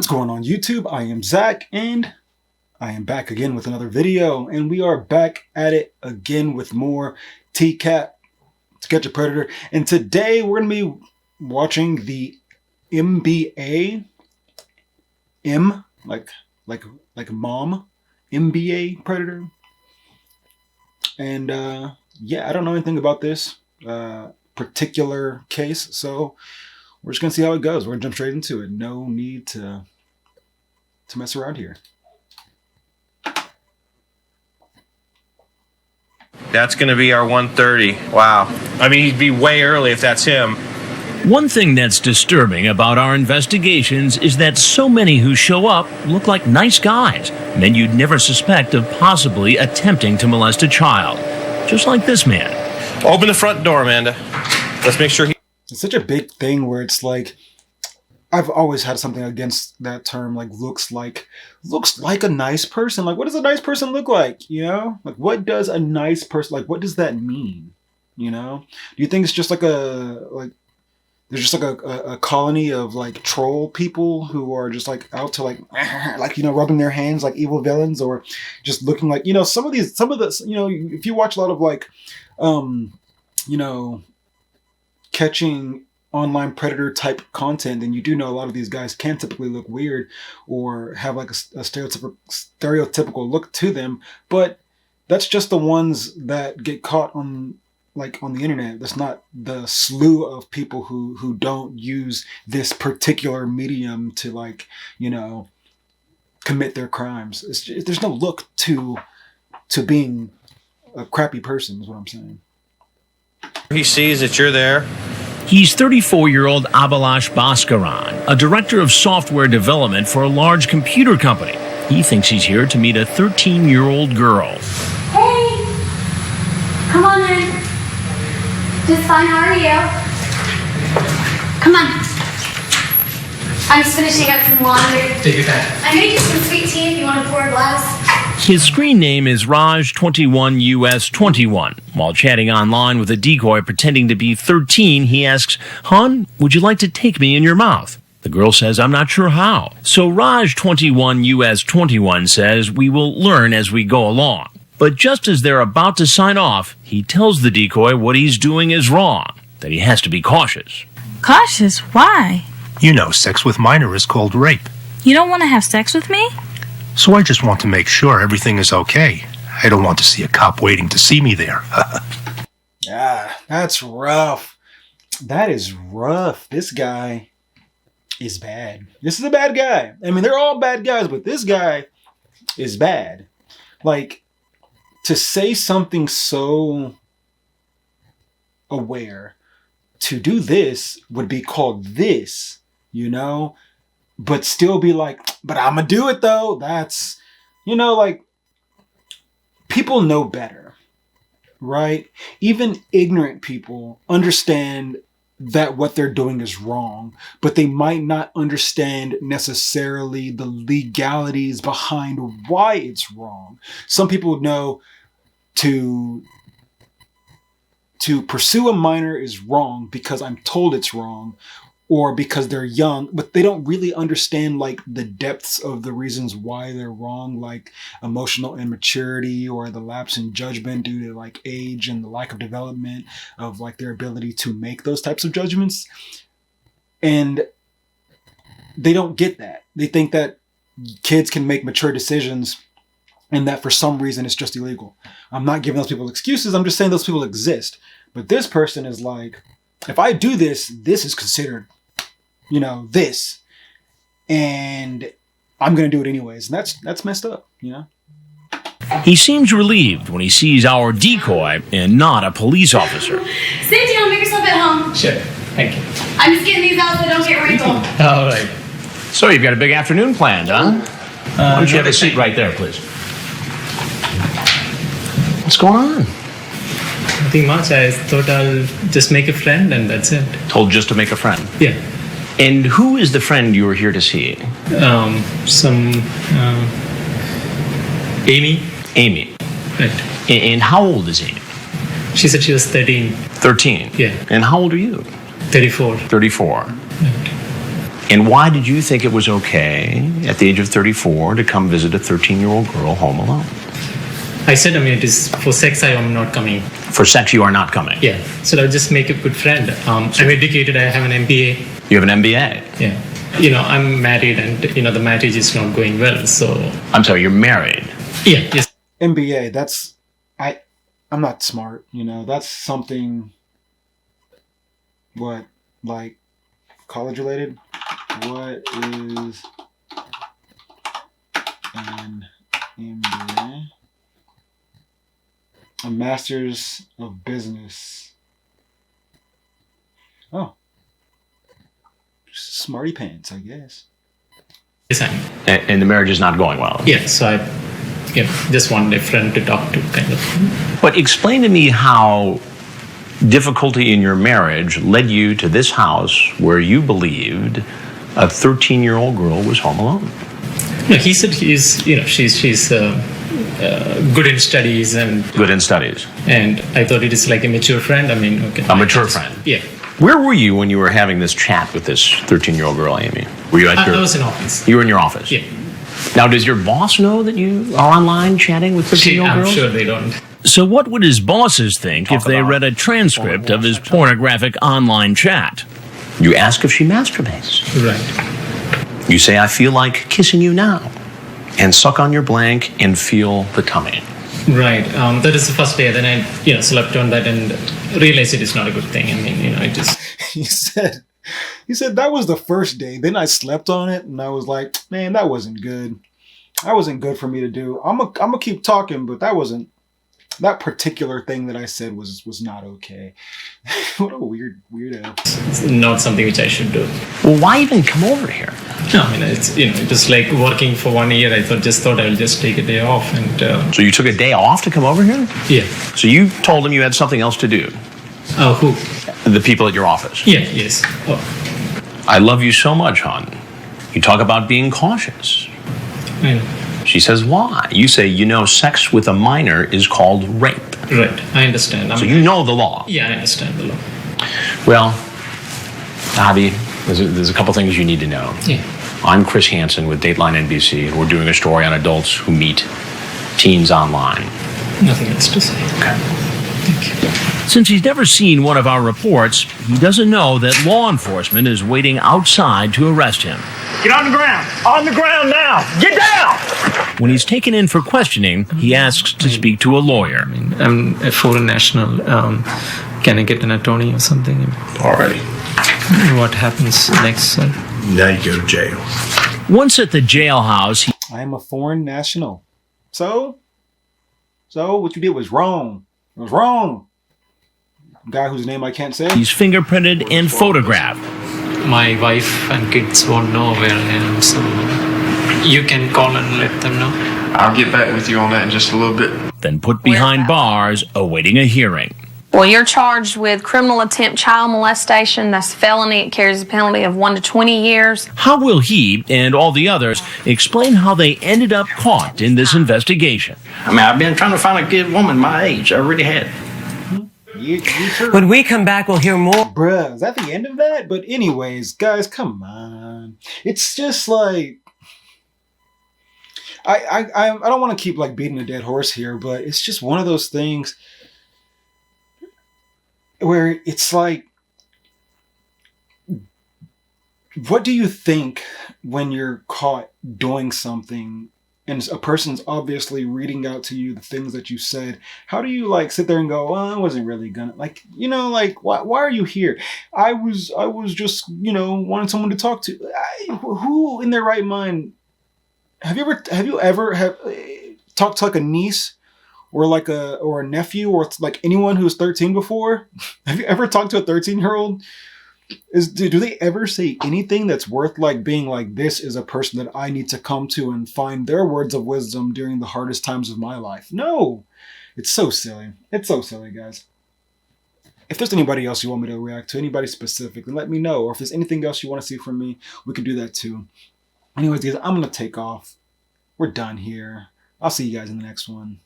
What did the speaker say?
What's going on YouTube? I am Zach and I am back again with another video, and we are back at it again with more TCAP, To Catch a Predator. And today we're going to be watching the MBA, like mom, MBA Predator. And yeah, I don't know anything about this particular case, so we're just going to see how it goes. We're going to jump straight into it. No need to mess around here. That's going to be our 1:30. Wow. I mean, he'd be way early if that's him. One thing that's disturbing about our investigations is that so many who show up look like nice guys, men you'd never suspect of possibly attempting to molest a child. Just like this man. Open the front door, Amanda. Let's make sure he... It's such a big thing where it's like, I've always had something against that term, like looks like a nice person. Like, what does a nice person look like? You know, like what does a nice person, like what does that mean? You know, do you think it's just like there's just like a colony of like troll people who are just like out to like you know, rubbing their hands like evil villains, or just looking like, you know, some of the, you know, if you watch a lot of like you know, catching online predator type content, then you do know a lot of these guys can typically look weird or have like a stereotypical look to them, but that's just the ones that get caught on the internet. That's not the slew of people who don't use this particular medium to, like, you know, commit their crimes. There's no look to being a crappy person is what I'm saying. He sees that you're there. He's 34-year-old Abhilash Bhaskaran, a director of software development for a large computer company. He thinks he's here to meet a 13-year-old girl. Hey! Come on in. Just fine, how are you? Come on. I'm just finishing up some laundry. Take your time. I made you some sweet tea if you want to pour a glass. His screen name is Raj21US21. While chatting online with a decoy pretending to be 13, he asks, "Hon, would you like to take me in your mouth?" The girl says, "I'm not sure how." So Raj21US21 says, "We will learn as we go along." But just as they're about to sign off, he tells the decoy what he's doing is wrong, that he has to be cautious. Cautious? Why? You know, sex with minor is called rape. You don't want to have sex with me? So I just want to make sure everything is okay. I don't want to see a cop waiting to see me there. Yeah, that's rough. That is rough. This guy is bad. This is a bad guy. I mean, they're all bad guys, but this guy is bad. Like, to say something so aware, to do this would be called this, you know? But still be like, but I'm gonna do it though. That's, you know, like, people know better, right? Even ignorant people understand that what they're doing is wrong, but they might not understand necessarily the legalities behind why it's wrong. Some people know to pursue a minor is wrong because I'm told it's wrong, or because they're young, but they don't really understand like the depths of the reasons why they're wrong, like emotional immaturity or the lapse in judgment due to like age and the lack of development of like their ability to make those types of judgments. And they don't get that. They think that kids can make mature decisions and that for some reason it's just illegal. I'm not giving those people excuses. I'm just saying those people exist. But this person is like, if I do this, this is considered, you know, this, and I'm going to do it anyways. And that's messed up, you know? He seems relieved when he sees our decoy and not a police officer. Sit down, make yourself at home. Sure. Thank you. I'm just getting these out so they don't get wrinkled. All right. So you've got a big afternoon planned, huh? Why don't you have a seat right there, please? What's going on? Nothing much. I thought I'll just make a friend and that's it. Told just to make a friend. Yeah. And who is the friend you were here to see? Amy. Amy. Right. And how old is Amy? She said she was 13. 13? Yeah. And how old are you? 34. 34. Right. And why did you think it was okay at the age of 34 to come visit a 13-year-old girl home alone? I said, I mean, it is for sex, I am not coming. For sex, you are not coming. Yeah. So I'll just make a good friend. I'm educated, I have an MBA. You have an MBA. Yeah. You know, I'm married and, you know, the marriage is not going well. So. I'm sorry, you're married. Yeah. Yes. MBA, that's, I'm not smart, you know, that's something, what, like, college related? What is an MBA? A master's of business. Oh. Smarty pants, I guess. Yes, And the marriage is not going well. yeah. So I, you know, just wanted a friend to talk to, kind of. But explain to me how difficulty in your marriage led you to this house where you believed a 13-year-old girl was home alone. No, he said he's, you know, she's good in studies and. Good in studies. And I thought it is like a mature friend. I mean, okay. A mature friend. Yeah. Where were you when you were having this chat with this 13-year-old girl, Amy? Were you at I was in office. You were in your office? Yeah. Now, does your boss know that you are online chatting with 13-year-old I'm girls? sure they don't. So what would his bosses think Talk if they about read a transcript of his pornographic online chat? You ask if she masturbates. Right. You say, I feel like kissing you now. And suck on your blank and feel the tummy. Right. That is the first day. Then I, you know, slept on that and realized it is not a good thing. I mean, you know, I just. He said that was the first day. Then I slept on it and I was like, man, that wasn't good. That wasn't good for me to do. I'm gonna keep talking, but that particular thing that I said was not okay. What a weirdo. It's not something which I should do. Well, why even come over here? No, I mean, it's, you know, it was like working for 1 year. I just thought I'll just take a day off and. So you took a day off to come over here? Yeah. So you told them you had something else to do? Who? The people at your office? Yeah, yes. Oh, I love you so much, hon. You talk about being cautious. I know. She says, why? You say, you know, sex with a minor is called rape. Right, I understand. So you know the law. Yeah, I understand the law. Well, Avi, there's a couple things you need to know. Yeah. I'm Chris Hansen with Dateline NBC, and we're doing a story on adults who meet teens online. Nothing else to say. Okay. Thank you. Since he's never seen one of our reports, he doesn't know that law enforcement is waiting outside to arrest him. Get on the ground! On the ground now! Get down! When he's taken in for questioning, he asks to speak to a lawyer. I mean, I'm a foreign national. Can I get an attorney or something? Alrighty. What happens next, sir? Now you go to jail. Once at the jailhouse, I am a foreign national. So what you did was wrong. It was wrong. Guy whose name I can't say. he's fingerprinted and photographed. My wife and kids won't know where I am, so you can call and let them know. I'll get back with you on that in just a little bit. Then put behind bars, awaiting a hearing. Well, you're charged with criminal attempt child molestation. That's felony. It carries a penalty of 1 to 20 years. How will he and all the others explain how they ended up caught in this investigation? I mean, I've been trying to find a good woman my age. I really had. You sure? When we come back, we'll hear more. Bruh, is that the end of that? But anyways, guys, come on. It's just like I don't want to keep like beating a dead horse here, but it's just one of those things where it's like, what do you think when you're caught doing something and a person's obviously reading out to you the things that you said? How do you like sit there and go, well, I wasn't really gonna, like, you know, like, why are you here? I was just, you know, wanting someone to talk to. Who in their right mind, have you ever talked to like a niece or like a nephew or like anyone who's 13 before? Have you ever talked to a 13-year-old? Do they ever say anything that's worth like being like, this is a person that I need to come to and find their words of wisdom during the hardest times of my life? No. It's so silly. It's so silly, guys. If there's anybody else you want me to react to, anybody specific, then let me know. Or if there's anything else you want to see from me, we can do that too. Anyways, guys, I'm going to take off. We're done here. I'll see you guys in the next one.